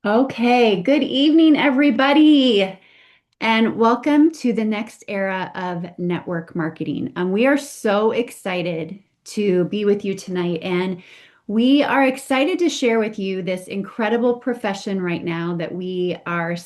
Okay, good evening, everybody, and welcome to the next era of network marketing. We are so excited to be with you tonight, and we are excited to share with you this incredible profession right now that we are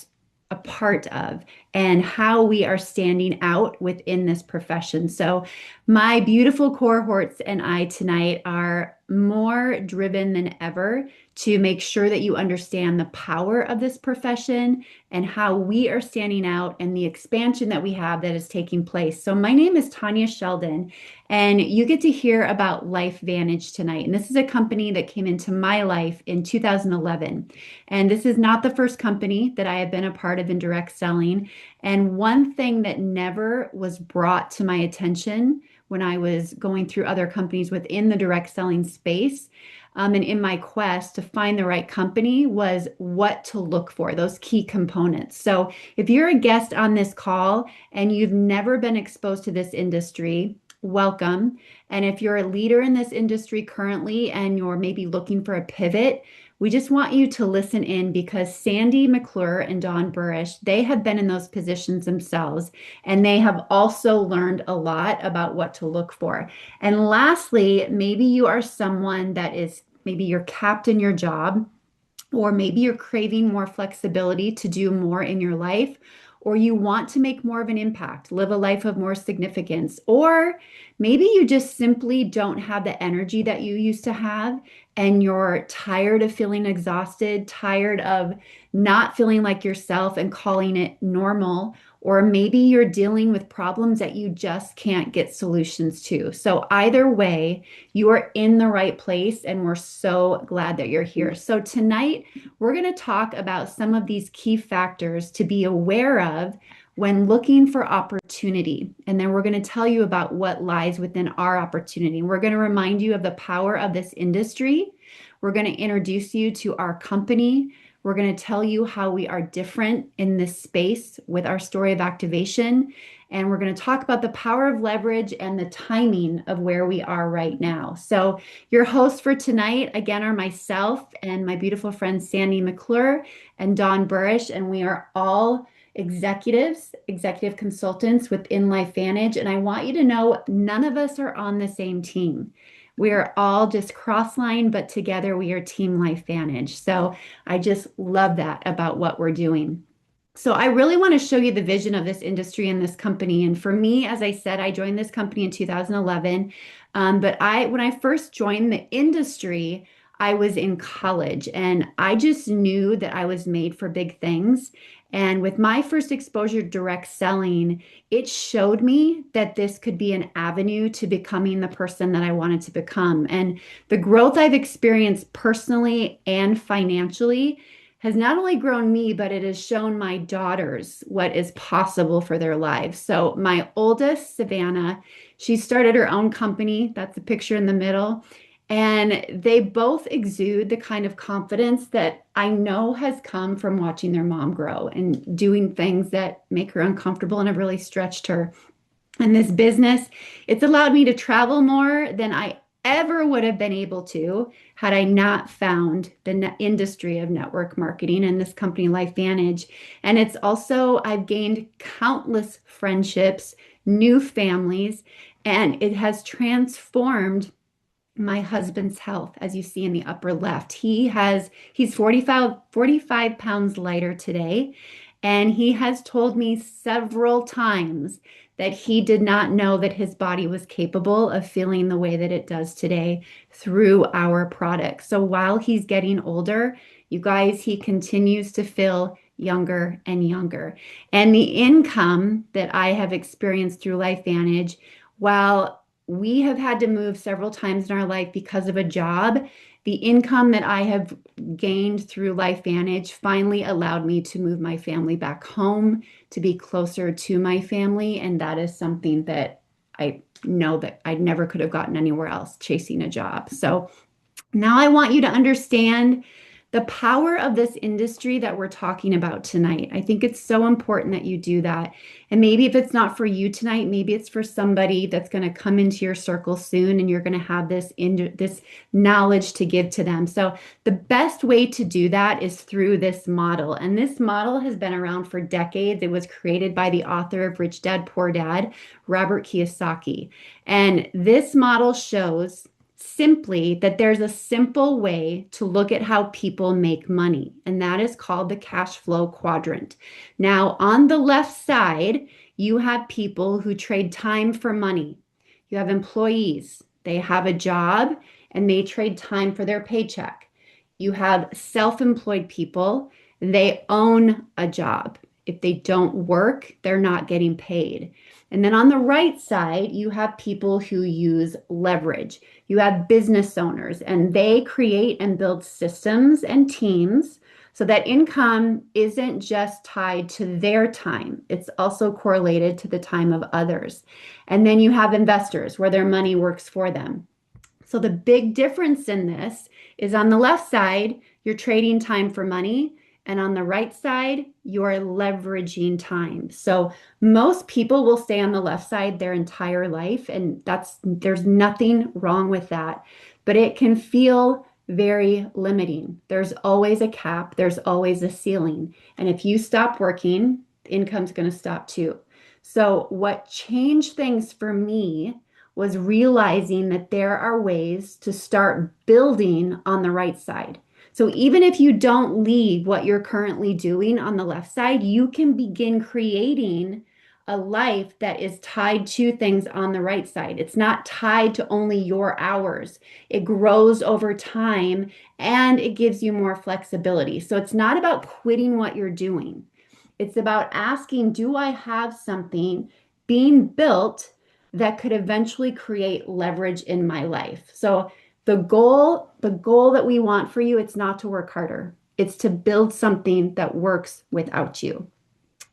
a part of and how we are standing out within this profession. So, my beautiful cohorts and I tonight are more driven than ever to make sure that you understand the power of this profession and how we are standing out and the expansion that we have that is taking place. So, my name is Tanya Sheldon, and you get to hear about LifeVantage tonight. And this is a company that came into my life in 2011. And this is not the first company that I have been a part of in direct selling. And one thing that never was brought to my attention when I was going through other companies within the direct selling space and in my quest to find the right company was what to look for, those key components. So, if you're a guest on this call and you've never been exposed to this industry, welcome. And if you're a leader in this industry currently and you're maybe looking for a pivot, we just want you to listen in because Sandy McClure and Dawn Burrish, they have been in those positions themselves and they have also learned a lot about what to look for. And lastly, maybe you are someone that is maybe you're capped in your job, or maybe you're craving more flexibility to do more in your life, or you want to make more of an impact, live a life of more significance, or maybe you just simply don't have the energy that you used to have, and you're tired of feeling exhausted, tired of not feeling like yourself and calling it normal. Or maybe you're dealing with problems that you just can't get solutions to. So, either way, you are in the right place, and we're so glad that you're here. So, tonight, we're going to talk about some of these key factors to be aware of when looking for opportunity. And then we're going to tell you about what lies within our opportunity. We're going to remind you of the power of this industry. We're going to introduce you to our company. We're going to tell you how we are different in this space with our story of activation. And we're going to talk about the power of leverage and the timing of where we are right now. So, your hosts for tonight, again, are myself and my beautiful friend Sandy McClure and Dawn Burrish. And we are all executives, executive consultants within LifeVantage. And I want you to know none of us are on the same team. We are all just cross-line, but together we are Team LifeVantage. So I just love that about what we're doing. So I really want to show you the vision of this industry and this company. And for me, as I said, I joined this company in 2011. When I first joined the industry, I was in college and I just knew that I was made for big things. And with my first exposure to direct selling, it showed me that this could be an avenue to becoming the person that I wanted to become. And the growth I've experienced personally and financially has not only grown me, but it has shown my daughters what is possible for their lives. So, my oldest, Savannah, she started her own company. That's the picture in the middle. And they both exude the kind of confidence that I know has come from watching their mom grow and doing things that make her uncomfortable and have really stretched her. In this business, it's allowed me to travel more than I ever would have been able to had I not found the industry of network marketing and this company, LifeVantage. And it's also, I've gained countless friendships, new families, and it has transformed my husband's health, as you see in the upper left. He's 45 pounds lighter today, and he has told me several times that he did not know that his body was capable of feeling the way that it does today through our products. So while he's getting older, you guys, he continues to feel younger and younger. And the income that I have experienced through LifeVantage, while we have had to move several times in our life because of a job, the income that I have gained through LifeVantage finally allowed me to move my family back home, to be closer to my family. And that is something that I know that I never could have gotten anywhere else chasing a job. So now I want you to understand the power of this industry that we're talking about tonight. I think it's so important that you do that. And maybe if it's not for you tonight, maybe it's for somebody that's going to come into your circle soon and you're going to have this knowledge to give to them. So the best way to do that is through this model. And this model has been around for decades. It was created by the author of Rich Dad, Poor Dad, Robert Kiyosaki. And this model shows simply that there's a simple way to look at how people make money, and that is called the cash flow quadrant. Now, on the left side, you have people who trade time for money. You have employees, they have a job and they trade time for their paycheck. You have self-employed people, they own a job. If they don't work, they're not getting paid. And then on the right side, you have people who use leverage. You have business owners, and they create and build systems and teams so that income isn't just tied to their time, it's also correlated to the time of others. And then you have investors where their money works for them. So the big difference in this is on the left side, you're trading time for money. And on the right side, you're leveraging time. So most people will stay on the left side their entire life, and there's nothing wrong with that. But it can feel very limiting. There's always a cap, there's always a ceiling. And if you stop working, income's going to stop too. So what changed things for me was realizing that there are ways to start building on the right side. So even if you don't leave what you're currently doing on the left side, you can begin creating a life that is tied to things on the right side. It's not tied to only your hours. It grows over time and it gives you more flexibility. So it's not about quitting what you're doing. It's about asking, do I have something being built that could eventually create leverage in my life? So the goal that we want for you, it's not to work harder. It's to build something that works without you.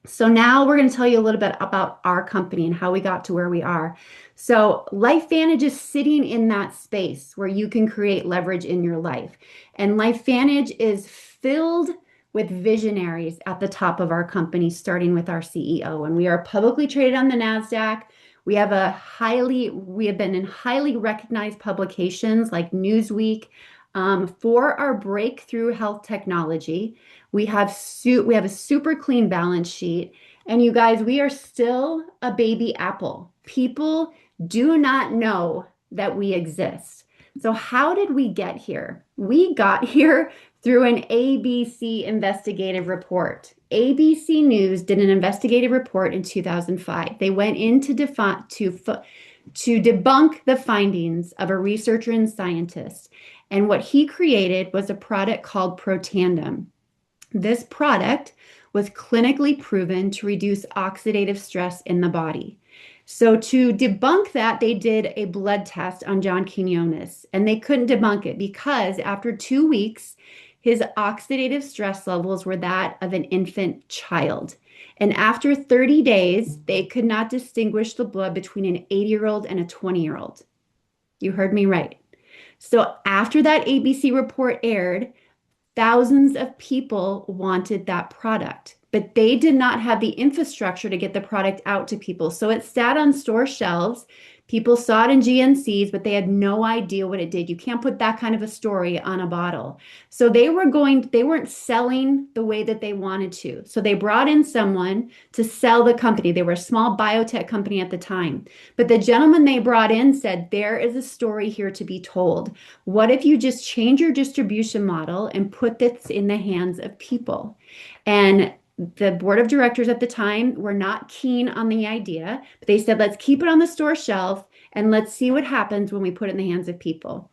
So now we're going to tell you a little bit about our company and how we got to where we are. So LifeVantage is sitting in that space where you can create leverage in your life. And LifeVantage is filled with visionaries at the top of our company, starting with our CEO. And we are publicly traded on the NASDAQ. We have been in highly recognized publications like Newsweek for our breakthrough health technology. We have a super clean balance sheet. And you guys, we are still a baby apple. People do not know that we exist. So how did we get here? We got here through an ABC investigative report. ABC News did an investigative report in 2005. They went in to debunk the findings of a researcher and scientist. And what he created was a product called Protandim. This product was clinically proven to reduce oxidative stress in the body. So to debunk that, they did a blood test on John Quinones, and they couldn't debunk it because after 2 weeks, his oxidative stress levels were that of an infant child. And after 30 days, they could not distinguish the blood between an 80-year-old and a 20-year-old. You heard me right. So after that ABC report aired, thousands of people wanted that product, but they did not have the infrastructure to get the product out to people. So it sat on store shelves. People saw it in GNCs, but they had no idea what it did. You can't put that kind of a story on a bottle. So they weren't selling the way that they wanted to. So they brought in someone to sell the company. They were a small biotech company at the time. But the gentleman they brought in said, there is a story here to be told. What if you just change your distribution model and put this in the hands of people? And the board of directors at the time were not keen on the idea, but they said, let's keep it on the store shelf and let's see what happens when we put it in the hands of people.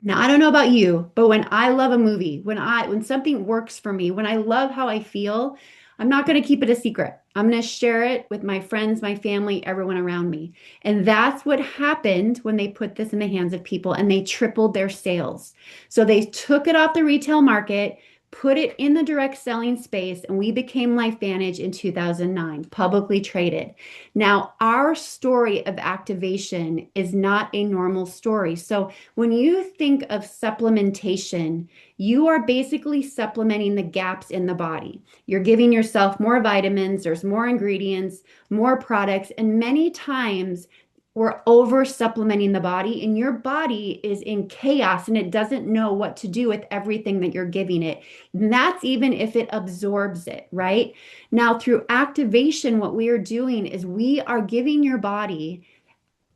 Now, I don't know about you, but when I love a movie, when something works for me, when I love how I feel, I'm not going to keep it a secret. I'm going to share it with my friends, my family, everyone around me. And that's what happened when they put this in the hands of people and they tripled their sales. So they took it off the retail market, put it in the direct selling space, and we became LifeVantage in 2009, publicly traded. Now, our story of activation is not a normal story. So when you think of supplementation, you are basically supplementing the gaps in the body. You're giving yourself more vitamins, there's more ingredients, more products, and many times we're over supplementing the body, and your body is in chaos and it doesn't know what to do with everything that you're giving it. And that's even if it absorbs it, right? Now, through activation, what we are doing is we are giving your body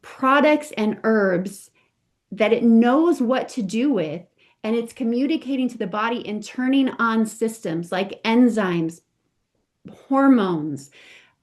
products and herbs that it knows what to do with, and it's communicating to the body and turning on systems like enzymes, hormones,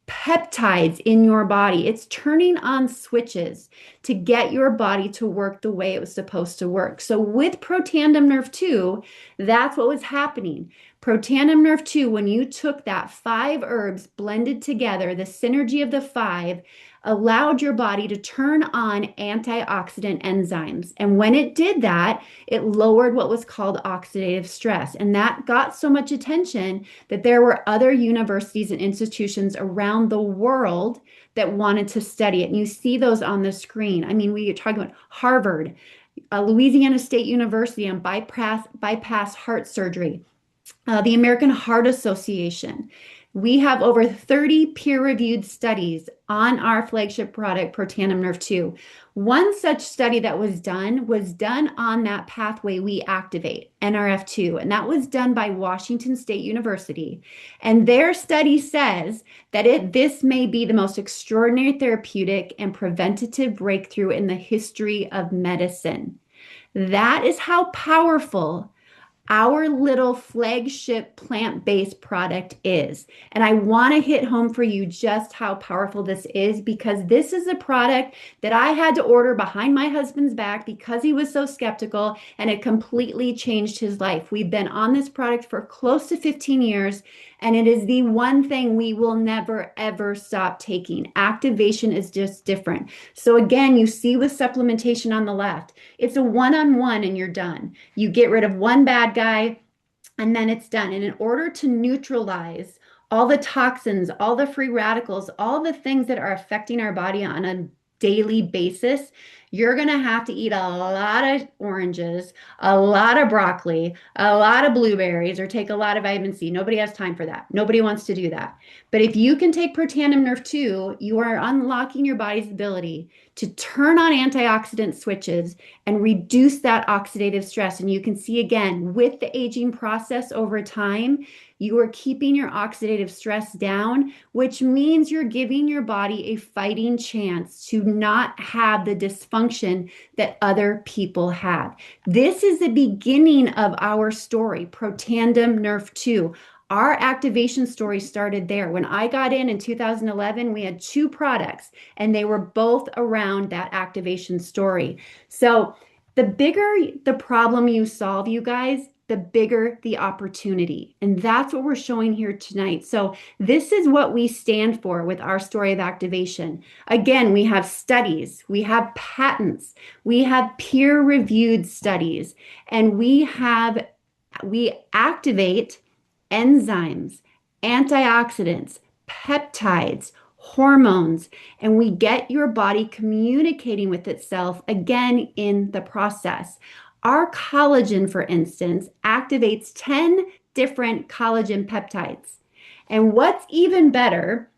peptides in your body. It's turning on switches to get your body to work the way it was supposed to work. So with Protandim Nerve 2, that's what was happening. Protandim Nerve 2, when you took that 5 herbs blended together, the synergy of the 5 allowed your body to turn on antioxidant enzymes. And when it did that, it lowered what was called oxidative stress. And that got so much attention that there were other universities and institutions around the world that wanted to study it. And you see those on the screen. I mean, we are talking about Harvard, Louisiana State University on bypass heart surgery, the American Heart Association. We have over 30 peer-reviewed studies on our flagship product, Protandim Nerve 2. One such study that was done on that pathway we activate, NRF2, and that was done by Washington State University. And their study says that this may be the most extraordinary therapeutic and preventative breakthrough in the history of medicine. That is how powerful our little flagship plant-based product is. And I want to hit home for you just how powerful this is, because this is a product that I had to order behind my husband's back because he was so skeptical, and it completely changed his life. We've been on this product for close to 15 years, and it is the one thing we will never, ever stop taking. Activation is just different. So again, you see with supplementation on the left, it's a one-on-one and you're done. You get rid of one bad guy and then it's done. And in order to neutralize all the toxins, all the free radicals, all the things that are affecting our body on a daily basis, you're going to have to eat a lot of oranges, a lot of broccoli, a lot of blueberries, or take a lot of vitamin C. Nobody has time for that. Nobody wants to do that. But if you can take Protandim Nerve 2, you are unlocking your body's ability to turn on antioxidant switches and reduce that oxidative stress. And you can see again, with the aging process over time, you are keeping your oxidative stress down, which means you're giving your body a fighting chance to not have the dysfunction that other people have. This is the beginning of our story, Protandim Nerve 2. Our activation story started there. When I got in 2011, we had 2 products, and they were both around that activation story. So the bigger the problem you solve, you guys, the bigger the opportunity. And that's what we're showing here tonight. So this is what we stand for with our story of activation. Again, we have studies, we have patents, we have peer-reviewed studies, and we activate enzymes, antioxidants, peptides, hormones, and we get your body communicating with itself again in the process. Our collagen, for instance, activates 10 different collagen peptides. And what's even better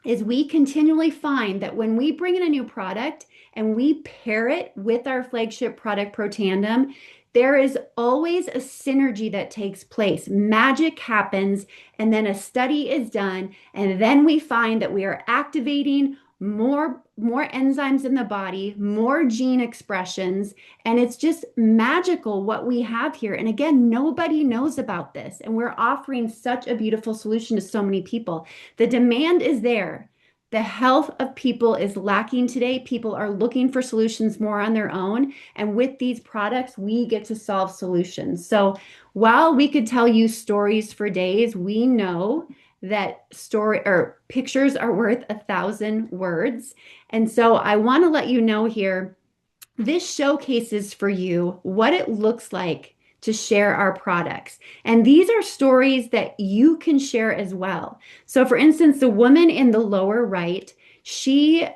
is we continually find that when we bring in a new product and we pair it with our flagship product, Protandim, there is always a synergy that takes place. Magic happens, and then a study is done, and then we find that we are activating more enzymes in the body, more gene expressions, and it's just magical what we have here. And again, nobody knows about this, and we're offering such a beautiful solution to so many people. The demand is there. The health of people is lacking today. People are looking for solutions more on their own. And with these products, we get to solve solutions. So while we could tell you stories for days, we know that pictures are worth 1,000 words. And so I want to let you know here, this showcases for you what it looks like to share our products. And these are stories that you can share as well. So, for instance, the woman in the lower right, she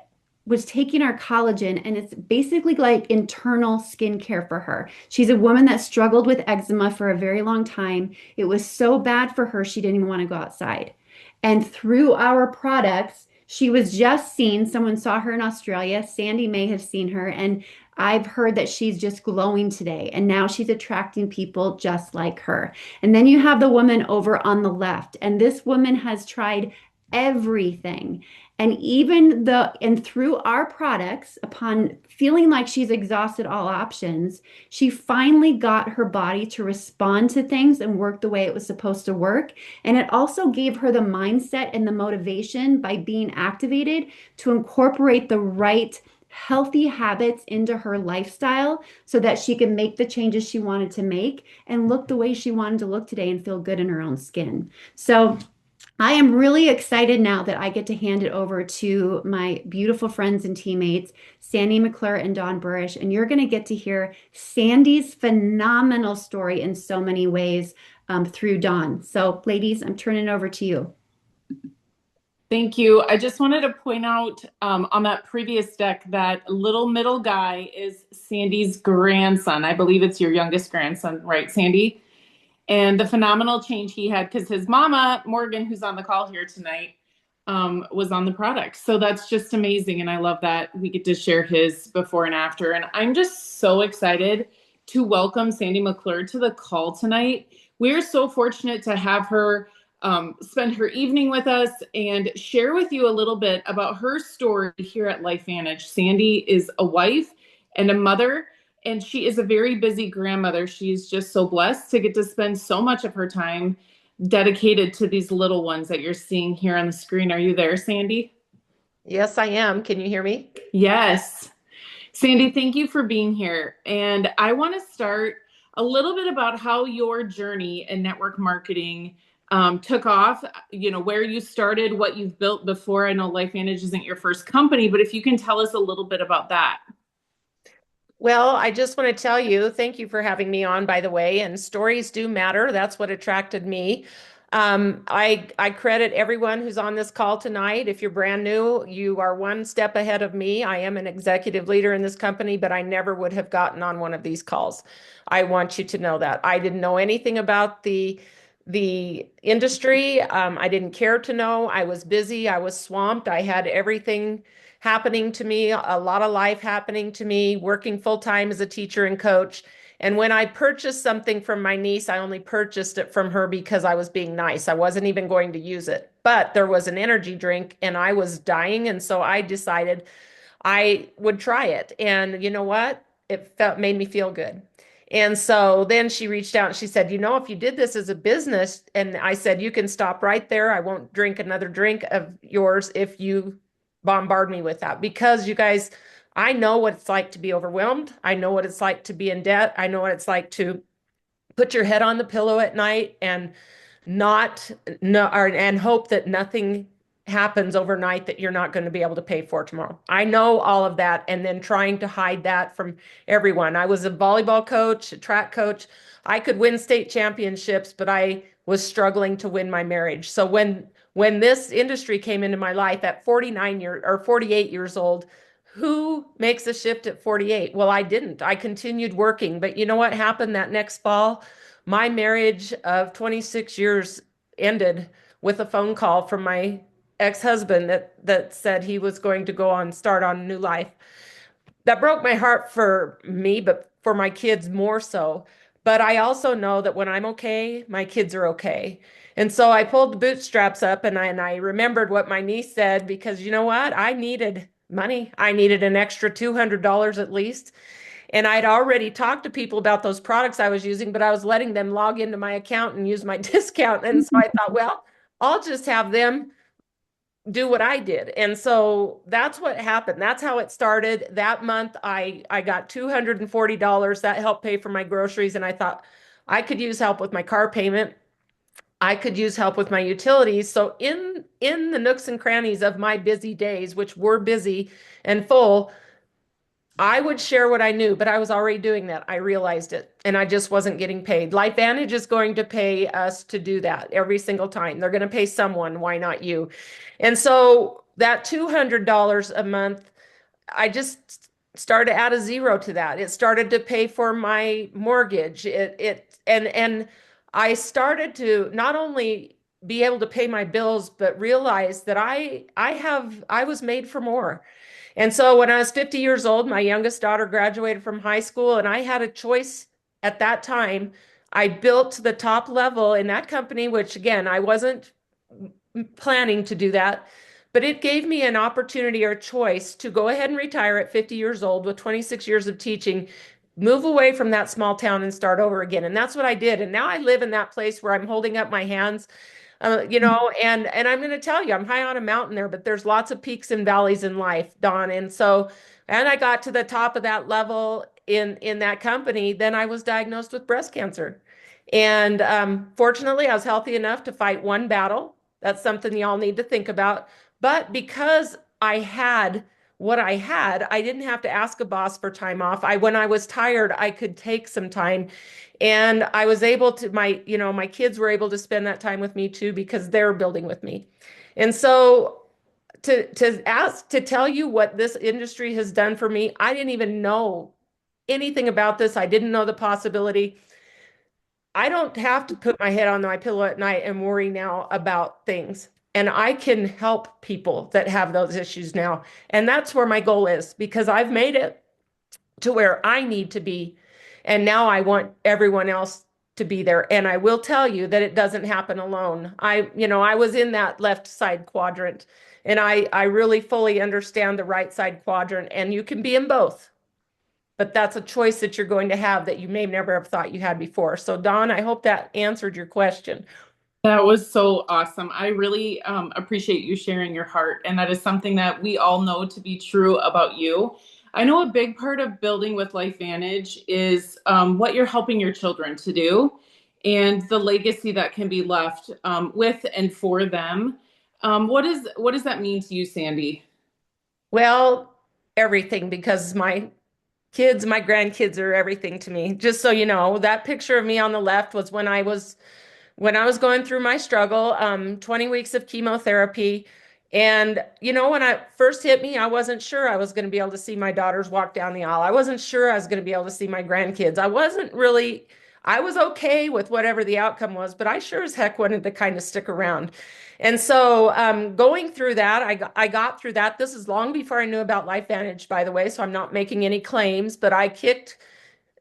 was taking our collagen, and it's basically like internal skincare for her. She's a woman that struggled with eczema for a very long time. It was so bad for her, she didn't even want to go outside. And through our products, she was just seen. Someone saw her in Australia. Sandy may have seen her, and I've heard that she's just glowing today. And now she's attracting people just like her. And then you have the woman over on the left, and this woman has tried everything. And through our products, upon feeling like she's exhausted all options, she finally got her body to respond to things and work the way it was supposed to work. And it also gave her the mindset and the motivation by being activated to incorporate the right healthy habits into her lifestyle so that she could make the changes she wanted to make and look the way she wanted to look today and feel good in her own skin. So I am really excited now that I get to hand it over to my beautiful friends and teammates, Sandy McClure and Dawn Burrish, and you're going to get to hear Sandy's phenomenal story in so many ways through Dawn. So, ladies, I'm turning it over to you. Thank you. I just wanted to point out on that previous deck that little middle guy is Sandy's grandson. I believe it's your youngest grandson, right, Sandy? And the phenomenal change he had because his mama, Morgan, who's on the call here tonight, was on the product. So that's just amazing. And I love that we get to share his before and after. And I'm just so excited to welcome Sandy McClure to the call tonight. We're so fortunate to have her spend her evening with us and share with you a little bit about her story here at LifeVantage. Sandy is a wife and a mother, and she is a very busy grandmother. She's just so blessed to get to spend so much of her time dedicated to these little ones that you're seeing here on the screen. Are you there, Sandy? Yes, I am. Can you hear me? Yes. Sandy, thank you for being here. And I want to start a little bit about how your journey in network marketing took off, where you started, what you've built before. I know LifeVantage isn't your first company, but if you can tell us a little bit about that. Well, I just want to tell you, thank you for having me on, by the way. And stories do matter. That's what attracted me. I credit everyone who's on this call tonight. If you're brand new, you are one step ahead of me. I am an executive leader in this company, but I never would have gotten on one of these calls. I want you to know that. I didn't know anything about the industry. I didn't care to know. I was busy. I was swamped. I had everything happening to me, a lot of life happening to me, working full time as a teacher and coach. And when I purchased something from my niece, I only purchased it from her because I was being nice. I wasn't even going to use it. But there was an energy drink and I was dying. And so I decided I would try it. And you know what? Made me feel good. And so then she reached out and she said, if you did this as a business, and I said, you can stop right there. I won't drink another drink of yours if you bombard me with that. Because you guys, I know what it's like to be overwhelmed. I know what it's like to be in debt. I know what it's like to put your head on the pillow at night and not no or, and hope that nothing happens overnight that you're not going to be able to pay for tomorrow. I know all of that, and then trying to hide that from everyone. I was a volleyball coach, a track coach. I could win state championships, but I was struggling to win my marriage. So when this industry came into my life at 48 years old, who makes a shift at 48? Well, I didn't. I continued working, but you know what happened that next fall? My marriage of 26 years ended with a phone call from my ex-husband that said he was going to start on a new life. That broke my heart for me, but for my kids more so. But I also know that when I'm okay, my kids are okay. And so I pulled the bootstraps up and I remembered what my niece said, because you know what? I needed money. I needed an extra $200 at least. And I'd already talked to people about those products I was using, but I was letting them log into my account and use my discount. And so I thought, well, I'll just have them do what I did. And so that's what happened. That's how it started. That month I got $240. That helped pay for my groceries. And I thought I could use help with my car payment. I could use help with my utilities. So in the nooks and crannies of my busy days, which were busy and full, I would share what I knew, but I was already doing that. I realized it, and I just wasn't getting paid. LifeVantage is going to pay us to do that every single time. They're going to pay someone. Why not you? And so that $200 a month, I just started to add a zero to that. It started to pay for my mortgage. And I started to not only be able to pay my bills, but realize that I was made for more. And so when I was 50 years old, my youngest daughter graduated from high school, and I had a choice at that time. I built to the top level in that company, which again, I wasn't planning to do that, but it gave me an opportunity or a choice to go ahead and retire at 50 years old with 26 years of teaching, move away from that small town and start over again. And that's what I did. And now I live in that place where I'm holding up my hands, and I'm going to tell you, I'm high on a mountain there, but there's lots of peaks and valleys in life, Dawn. And I got to the top of that level in that company. Then I was diagnosed with breast cancer. And fortunately, I was healthy enough to fight one battle. That's something y'all need to think about. But because I had what I had, I didn't have to ask a boss for time off. When I was tired, I could take some time. And I was able to, my kids were able to spend that time with me too because they're building with me. And so to tell you what this industry has done for me, I didn't even know anything about this. I didn't know the possibility. I don't have to put my head on my pillow at night and worry now about things. And I can help people that have those issues now. And that's where my goal is because I've made it to where I need to be. And now I want everyone else to be there. And I will tell you that it doesn't happen alone. I was in that left side quadrant, and I really fully understand the right side quadrant, and you can be in both. But that's a choice that you're going to have that you may never have thought you had before. So, Dawn, I hope that answered your question. That was so awesome. I really appreciate you sharing your heart. And that is something that we all know to be true about you. I know a big part of building with LifeVantage is what you're helping your children to do and the legacy that can be left with and for them. What does that mean to you, Sandy? Well, everything, because my grandkids are everything to me. Just so you know, that picture of me on the left was when I was going through my struggle, 20 weeks of chemotherapy. And, when I first hit me, I wasn't sure I was going to be able to see my daughters walk down the aisle. I wasn't sure I was going to be able to see my grandkids. I was okay with whatever the outcome was, but I sure as heck wanted to kind of stick around. And so going through that, I got through that. This is long before I knew about LifeVantage, by the way, so I'm not making any claims, but I kicked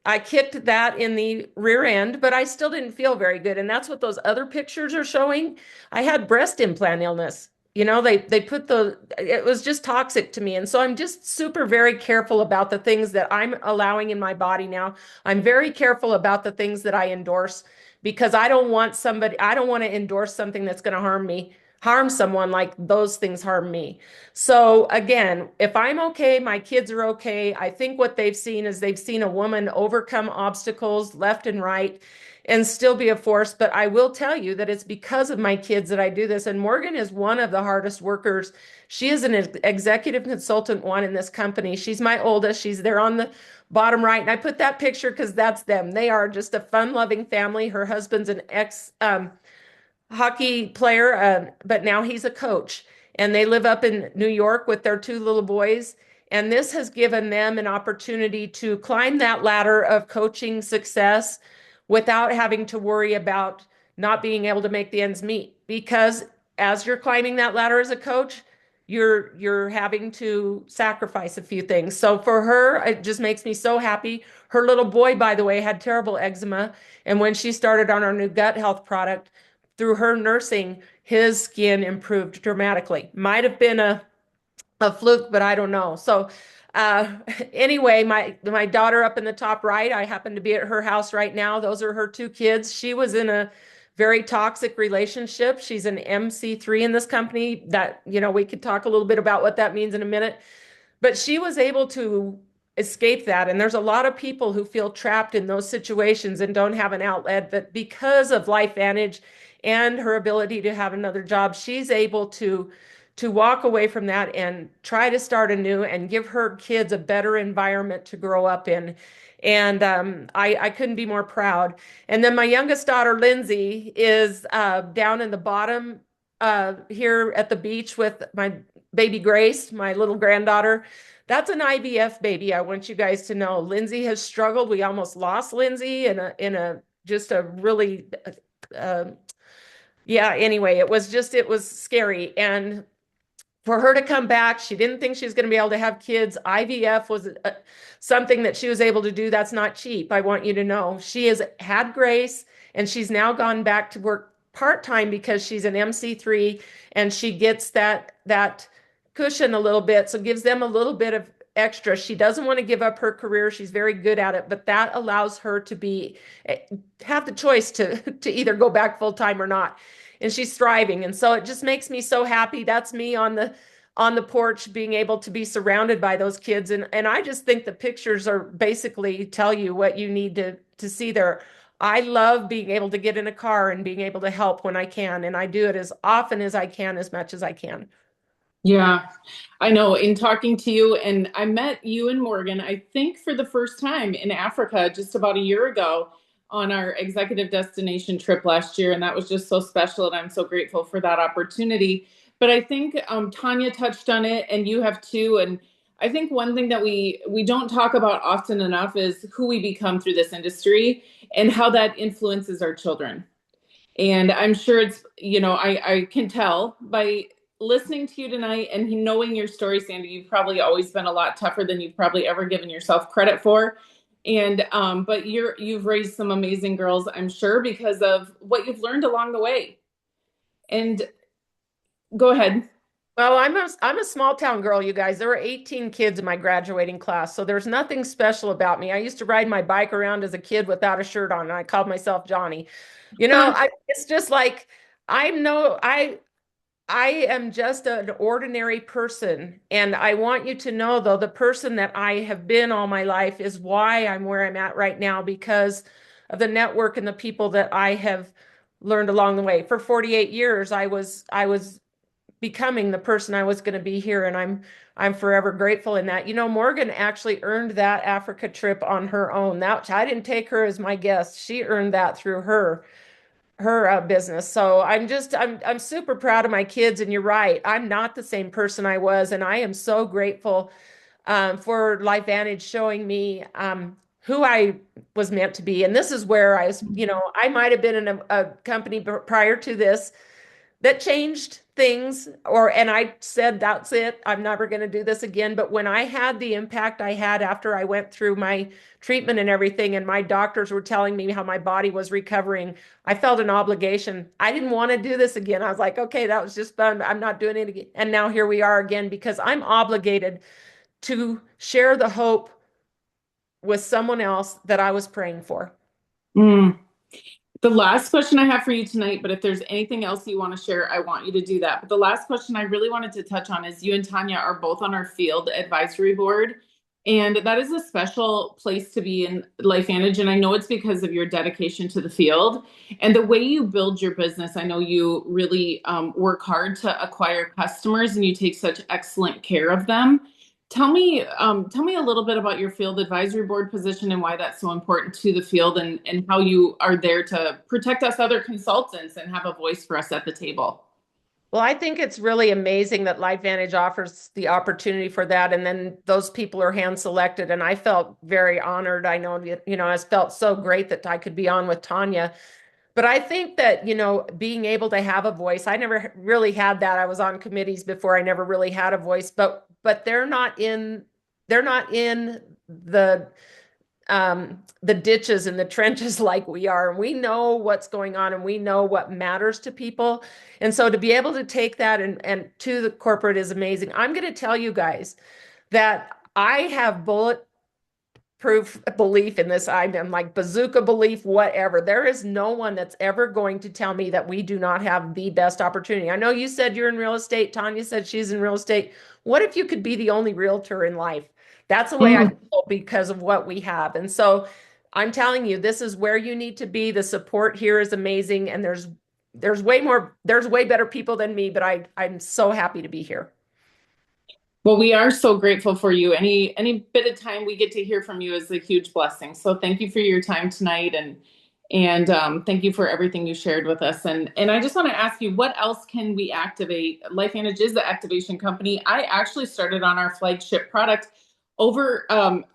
that in the rear end, but I still didn't feel very good. And that's what those other pictures are showing. I had breast implant illness. It was just toxic to me. And so I'm just super very careful about the things that I'm allowing in my body now. I'm very careful about the things that I endorse because I don't want to endorse something that's going to harm someone like those things harm me. So again, if I'm okay, my kids are okay. I think what they've seen a woman overcome obstacles left and right and still be a force. But I will tell you that it's because of my kids that I do this. And Morgan is one of the hardest workers. She is an executive consultant one in this company. She's my oldest. She's there on the bottom right. And I put that picture because that's them. They are just a fun-loving family. Her husband's an ex hockey player, but now he's a coach. And they live up in New York with their two little boys. And this has given them an opportunity to climb that ladder of coaching success without having to worry about not being able to make the ends meet. Because as you're climbing that ladder as a coach, you're having to sacrifice a few things. So for her, it just makes me so happy. Her little boy, by the way, had terrible eczema. And when she started on our new gut health product, through her nursing, his skin improved dramatically. Might have been a fluke, but I don't know. So uh, anyway, my daughter up in the top right, I happen to be at her house right now. Those are her two kids. She was in a very toxic relationship. She's an MC3 in this company that, we could talk a little bit about what that means in a minute. But she was able to escape that. And there's a lot of people who feel trapped in those situations and don't have an outlet. But because of LifeVantage and her ability to have another job, she's able to walk away from that and try to start anew and give her kids a better environment to grow up in. And I couldn't be more proud. And then my youngest daughter, Lindsay, is down in the bottom here at the beach with my baby Grace, my little granddaughter. That's an IVF baby. I want you guys to know. Lindsay has struggled. We almost lost Lindsay in a just a really uh, yeah, anyway, it was scary. And for her to come back, she didn't think she was going to be able to have kids. IVF was something that she was able to do. That's not cheap. I want you to know. She has had Grace, and she's now gone back to work part-time because she's an MC3, and she gets that cushion a little bit, so gives them a little bit of extra. She doesn't want to give up her career. She's very good at it, but that allows her to be have the choice to either go back full time or not. And she's thriving. And so it just makes me so happy. That's me on the porch being able to be surrounded by those kids. And I just think the pictures are basically tell you what you need to see there. I love being able to get in a car and being able to help when I can. And I do it as often as I can, as much as I can. Yeah, I know. In talking to you, and I met you and Morgan, I think for the first time in Africa just about a year ago on our executive destination trip last year. And that was just so special. And I'm so grateful for that opportunity. But I think Tanya touched on it, and you have too. And I think one thing that we don't talk about often enough is who we become through this industry and how that influences our children. And I'm sure it's, I can tell by listening to you tonight and knowing your story, Sandy, you've probably always been a lot tougher than you've probably ever given yourself credit for. And but you've raised some amazing girls, I'm sure, because of what you've learned along the way. And go ahead. Well, I'm a small town girl, you guys. There were 18 kids in my graduating class, so there's nothing special about me. I used to ride my bike around as a kid without a shirt on, and I called myself Johnny. It's just like I'm no, I am just an ordinary person. And I want you to know, though, the person that I have been all my life is why I'm where I'm at right now, because of the network and the people that I have learned along the way. For 48 years, I was becoming the person I was going to be here, and I'm forever grateful in that. Morgan actually earned that Africa trip on her own. That I didn't take her as my guest. She earned that through her business. So I'm super proud of my kids. And you're right, I'm not the same person I was, and I am so grateful for LifeVantage showing me who I was meant to be. And this is where I might have been in a company prior to this that changed things, and I said, that's it. I'm never going to do this again. But when I had the impact I had after I went through my treatment and everything, and my doctors were telling me how my body was recovering, I felt an obligation. I didn't want to do this again. I was like, okay, that was just fun. I'm not doing it again. And now here we are again, because I'm obligated to share the hope with someone else that I was praying for. Mm. The last question I have for you tonight, but if there's anything else you want to share, I want you to do that. But the last question I really wanted to touch on is you and Tanya are both on our field advisory board. And that is a special place to be in LifeVantage. And I know it's because of your dedication to the field and the way you build your business. I know you really work hard to acquire customers and you take such excellent care of them. Tell me a little bit about your field advisory board position and why that's so important to the field, and how you are there to protect us other consultants and have a voice for us at the table. Well, I think it's really amazing that LifeVantage offers the opportunity for that. And then those people are hand selected. And I felt very honored. I know, I felt so great that I could be on with Tanya. But I think that, being able to have a voice, I never really had that. I was on committees before. I never really had a voice, but they're not in the ditches and the trenches like we are. And we know what's going on, and we know what matters to people. And so to be able to take that and to the corporate is amazing. I'm going to tell you guys that I have bulletproof belief in this. I'm like bazooka belief, whatever. There is no one that's ever going to tell me that we do not have the best opportunity. I know you said you're in real estate. Tanya said she's in real estate. What if you could be the only realtor in life? That's the way I feel because of what we have. And so I'm telling you, this is where you need to be. The support here is amazing. And there's there's way better people than me, but I'm so happy to be here. Well, we are so grateful for you. Any bit of time we get to hear from you is a huge blessing. So thank you for your time tonight, and thank you for everything you shared with us. And I just want to ask you, what else can we activate? LifeVantage is the activation company. I actually started on our flagship product over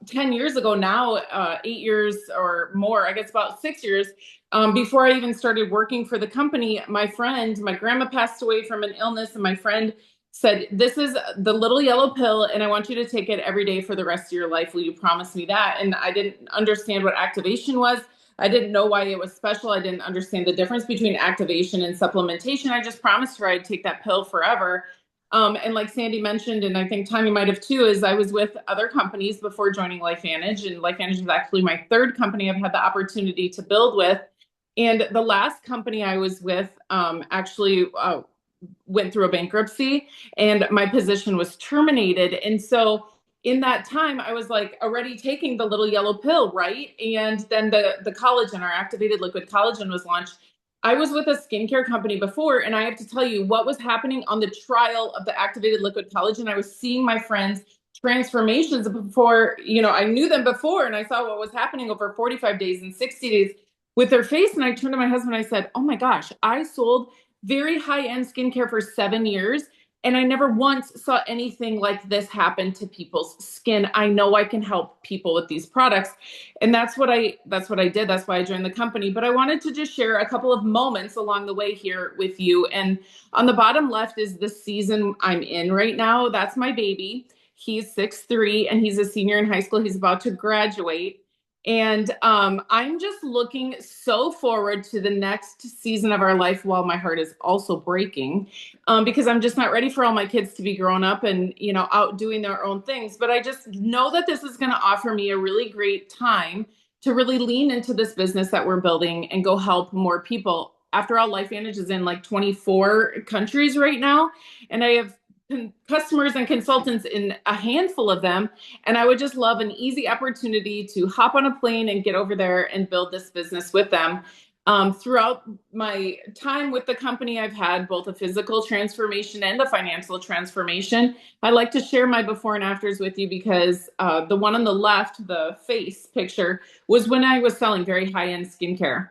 10 years ago now, 8 years or more, I guess about 6 years. Before I even started working for the company, my grandma passed away from an illness, and my friend said, "This is the little yellow pill, and I want you to take it every day for the rest of your life. Will you promise me that?" And I didn't understand what activation was. I didn't know why it was special. I didn't understand the difference between activation and supplementation. I just promised her I'd take that pill forever. And like Sandy mentioned, and I think Tanya might have too, is I was with other companies before joining LifeVantage, and LifeVantage is actually my third company I've had the opportunity to build with. And the last company I was with actually went through a bankruptcy, and my position was terminated. And so in that time, I was like already taking the little yellow pill, right? And then the collagen, our activated liquid collagen, was launched. I was with a skincare company before, and I have to tell you what was happening on the trial of the activated liquid collagen. I was seeing my friends' transformations before, I knew them before, and I saw what was happening over 45 days and 60 days with their face. And I turned to my husband, and I said, "Oh my gosh, I sold very high-end skincare for 7 years, and I never once saw anything like this happen to people's skin. I know I can help people with these products." And that's what I did. That's why I joined the company. But I wanted to just share a couple of moments along the way here with you. And on the bottom left is the season I'm in right now. That's my baby. He's 6'3", and he's a senior in high school. He's about to graduate. And I'm just looking so forward to the next season of our life, while my heart is also breaking, because I'm just not ready for all my kids to be grown up and, out doing their own things. But I just know that this is going to offer me a really great time to really lean into this business that we're building and go help more people. After all, LifeVantage is in like 24 countries right now, and I have customers and consultants in a handful of them. And I would just love an easy opportunity to hop on a plane and get over there and build this business with them. Throughout my time with the company, I've had both a physical transformation and a financial transformation. I like to share my before and afters with you because the one on the left, the face picture, was when I was selling very high-end skincare.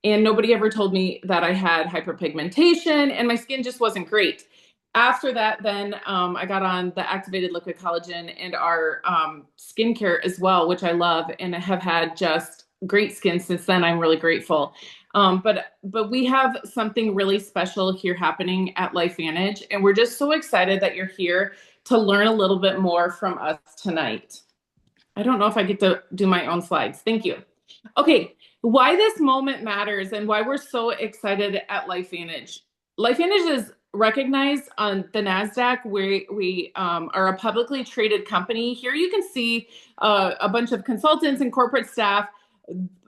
And nobody ever told me that I had hyperpigmentation, and my skin just wasn't great. After that, then I got on the activated liquid collagen and our skincare as well, which I love, and I have had just great skin since then. I'm really grateful. But we have something really special here happening at LifeVantage, and we're just so excited that you're here to learn a little bit more from us tonight. I don't know if I get to do my own slides. Thank you. Okay, why this moment matters and why we're so excited at LifeVantage. LifeVantage is recognized on the NASDAQ, where we are a publicly traded company. Here you can see a bunch of consultants and corporate staff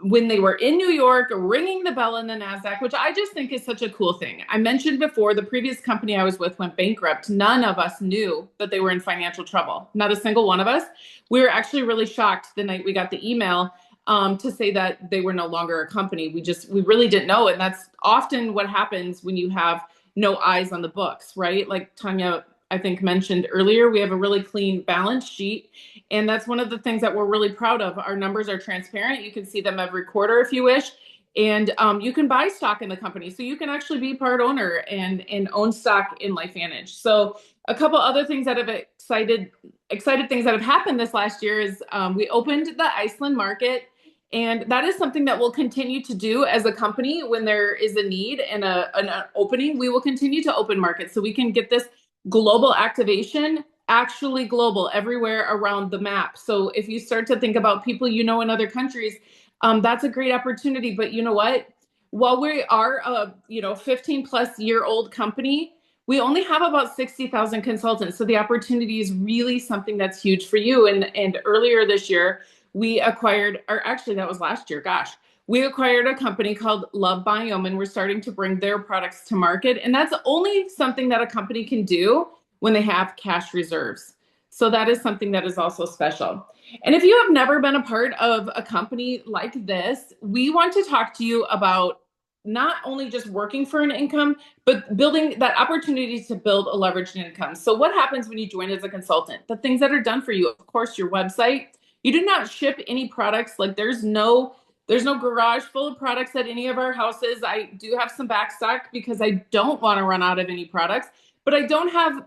when they were in New York ringing the bell in the NASDAQ, which I just think is such a cool thing. I mentioned before, the previous company I was with went bankrupt. None of us knew that they were in financial trouble. Not a single one of us. We were actually really shocked the night we got the email to say that they were no longer a company. We really didn't know. And that's often what happens when you have no eyes on the books, right? Like Tanya, I think, mentioned earlier, we have a really clean balance sheet. And that's one of the things that we're really proud of. Our numbers are transparent. You can see them every quarter if you wish. And you can buy stock in the company. So you can actually be part owner and own stock in LifeVantage. So a couple other things that have excited things that have happened this last year is we opened the Iceland market. And that is something that we'll continue to do as a company. When there is a need and an opening, we will continue to open markets so we can get this global activation actually global everywhere around the map. So if you start to think about people in other countries, that's a great opportunity. But you know what? While we are a 15 plus year old company, we only have about 60,000 consultants. So the opportunity is really something that's huge for you. And earlier this year, we acquired, or actually that was last year, gosh, we acquired a company called LoveBiome, and we're starting to bring their products to market. And that's only something that a company can do when they have cash reserves. So that is something that is also special. And if you have never been a part of a company like this, we want to talk to you about not only just working for an income, but building that opportunity to build a leveraged income. So what happens when you join as a consultant? The things that are done for you, of course, your website. You do not ship any products. Like there's no garage full of products at any of our houses. I do have some back stock because I don't want to run out of any products, but I don't have,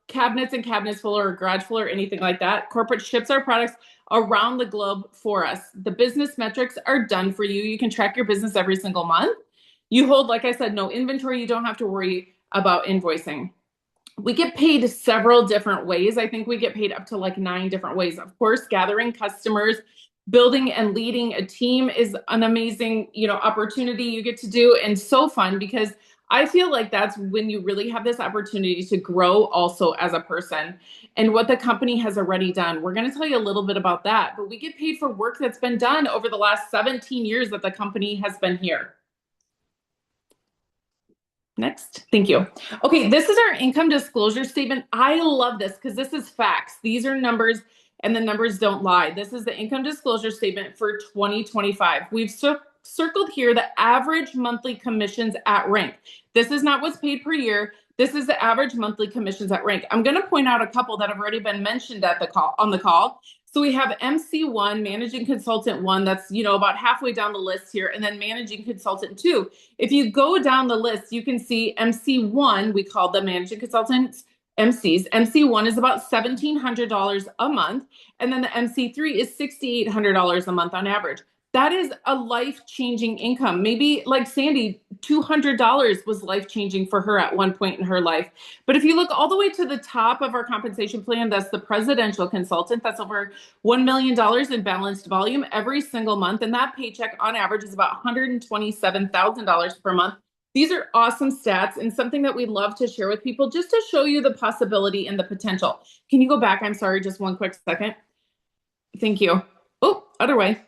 cabinets and cabinets full or a garage full or anything like that. Corporate ships our products around the globe for us. The business metrics are done for you. You can track your business every single month. You hold, like I said, no inventory. You don't have to worry about invoicing. We get paid several different ways. I think we get paid up to like 9 different ways. Of course, gathering customers, building and leading a team is an amazing, opportunity you get to do, and so fun because I feel like that's when you really have this opportunity to grow also as a person and what the company has already done. We're going to tell you a little bit about that, but we get paid for work that's been done over the last 17 years that the company has been here. Next. Thank you. Okay, this is our income disclosure statement. I love this because this is facts. These are numbers and the numbers don't lie. This is the income disclosure statement for 2025. We've circled here the average monthly commissions at rank. This is not what's paid per year. This is the average monthly commissions at rank. I'm going to point out a couple that have already been mentioned on the call. So we have MC1, Managing Consultant 1, that's, about halfway down the list here, and then Managing Consultant 2. If you go down the list, you can see MC1, we call the Managing Consultants MCs. MC1 is about $1,700 a month, and then the MC3 is $6,800 a month on average. That is a life-changing income. Maybe like Sandy, $200 was life-changing for her at one point in her life. But if you look all the way to the top of our compensation plan, that's the presidential consultant. That's over $1 million in balanced volume every single month. And that paycheck on average is about $127,000 per month. These are awesome stats and something that we love to share with people just to show you the possibility and the potential. Can you go back? I'm sorry, just one quick second. Thank you. Oh, other way.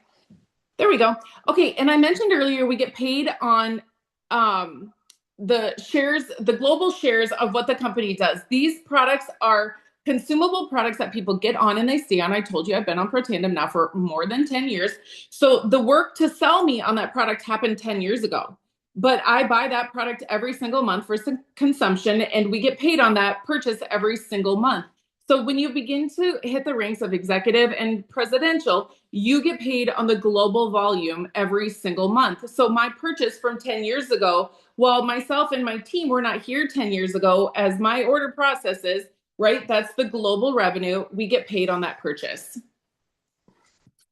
There we go. Okay, and I mentioned earlier we get paid on the shares, the global shares of what the company does. These products are consumable products that people get on and they stay on. I told you I've been on Protandem now for more than 10 years. So the work to sell me on that product happened 10 years ago. But I buy that product every single month for some consumption, and we get paid on that purchase every single month. So when you begin to hit the ranks of executive and presidential, you get paid on the global volume every single month. So my purchase from 10 years ago, while myself and my team were not here 10 years ago, as my order processes, right? That's the global revenue. We get paid on that purchase.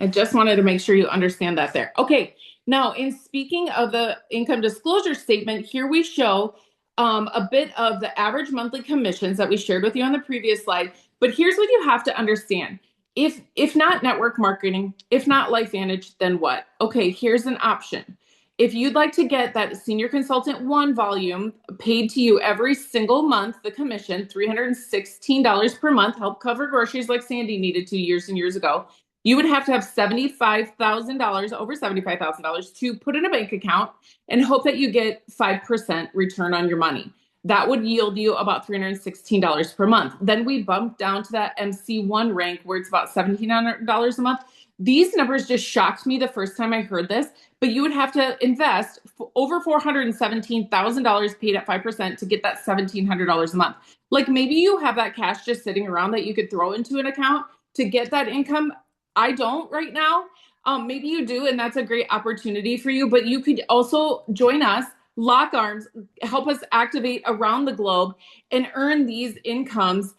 I just wanted to make sure you understand that there. Okay, now in speaking of the income disclosure statement, here we show a bit of the average monthly commissions that we shared with you on the previous slide. But here's what you have to understand. If not network marketing, if not LifeVantage, then what? Okay, here's an option. If you'd like to get that Senior Consultant 1 volume paid to you every single month, the commission, $316 per month, help cover groceries like Sandy needed 2 years and years ago, you would have to have $75,000, over $75,000 to put in a bank account and hope that you get 5% return on your money. That would yield you about $316 per month. Then we bump down to that MC1 rank where it's about $1,700 a month. These numbers just shocked me the first time I heard this, but you would have to invest over $417,000 paid at 5% to get that $1,700 a month. Like maybe you have that cash just sitting around that you could throw into an account to get that income. I don't right now. Maybe you do, and that's a great opportunity for you, but you could also join us, lock arms, help us activate around the globe and earn these incomes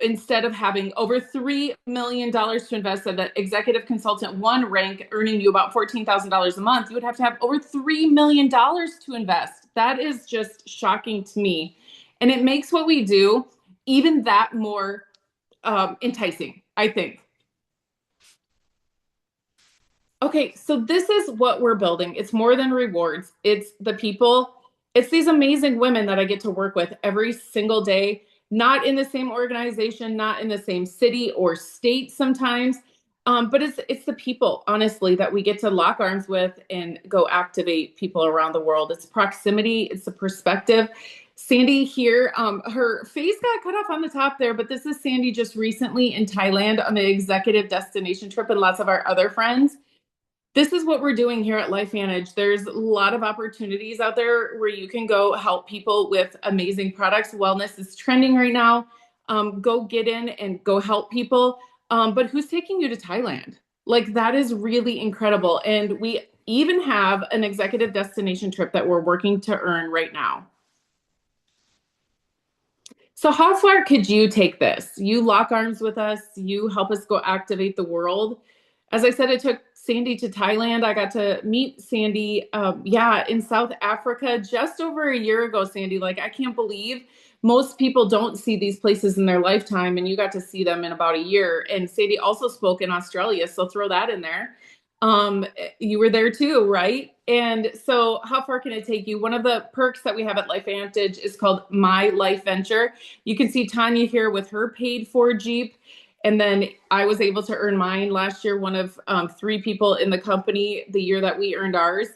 instead of having over $3 million to invest at the Executive Consultant 1 rank, earning you about $14,000 a month. You would have to have over $3 million to invest. That is just shocking to me. And it makes what we do even that more enticing, I think. Okay, so this is what we're building. It's more than rewards. It's the people. It's these amazing women that I get to work with every single day, not in the same organization, not in the same city or state sometimes, but it's the people, honestly, that we get to lock arms with and go activate people around the world. It's proximity. It's the perspective. Sandy here, her face got cut off on the top there, but this is Sandy just recently in Thailand on the executive destination trip and lots of our other friends. This is what we're doing here at LifeVantage. There's a lot of opportunities out there where you can go help people with amazing products. Wellness is trending right now. Go get in and go help people. But who's taking you to Thailand? Like, that is really incredible. And we even have an executive destination trip that we're working to earn right now. So how far could you take this? You lock arms with us, you help us go activate the world. As I said, it took Sandy to Thailand. I got to meet Sandy, yeah, in South Africa just over a year ago, Sandy. Like, I can't believe most people don't see these places in their lifetime, and you got to see them in about a year. And Sandy also spoke in Australia, so throw that in there. You were there too, right? And so, how far can it take you? One of the perks that we have at LifeVantage is called My Life Venture. You can see Tanya here with her paid for Jeep. And then I was able to earn mine last year, one of three people in the company the year that we earned ours.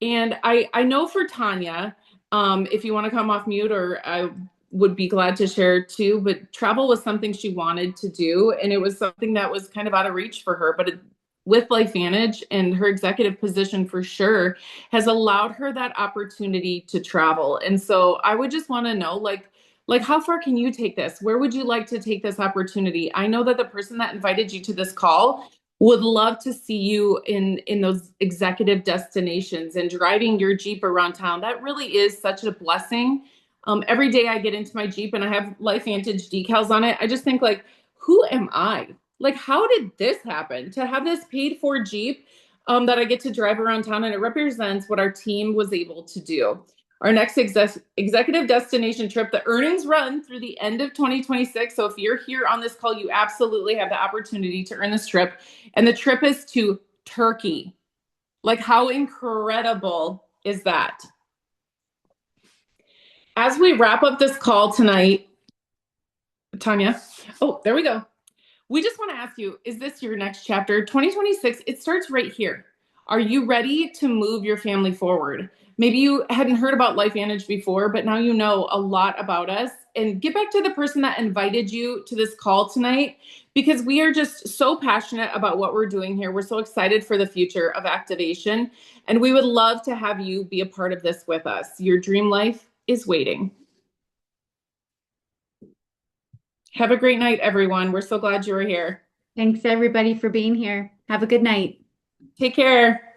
And I know for Tanya, if you want to come off mute, or I would be glad to share too, but travel was something she wanted to do. And it was something that was kind of out of reach for her. But with LifeVantage and her executive position for sure has allowed her that opportunity to travel. And so I would just want to know, like how far can you take this? Where would you like to take this opportunity? I know that the person that invited you to this call would love to see you in those executive destinations and driving your Jeep around town. That really is such a blessing. Every day I get into my Jeep and I have LifeVantage decals on it. I just think, like, who am I? Like, how did this happen? To have this paid for Jeep that I get to drive around town, and it represents what our team was able to do. Our next executive destination trip, the earnings run through the end of 2026. So if you're here on this call, you absolutely have the opportunity to earn this trip. And the trip is to Turkey. Like, how incredible is that? As we wrap up this call tonight, Tanya, oh, there we go. We just want to ask you, is this your next chapter? 2026, it starts right here. Are you ready to move your family forward? Maybe you hadn't heard about LifeVantage before, but now you know a lot about us. And get back to the person that invited you to this call tonight, because we are just so passionate about what we're doing here. We're so excited for the future of activation, and we would love to have you be a part of this with us. Your dream life is waiting. Have a great night, everyone. We're so glad you were here. Thanks everybody for being here. Have a good night. Take care.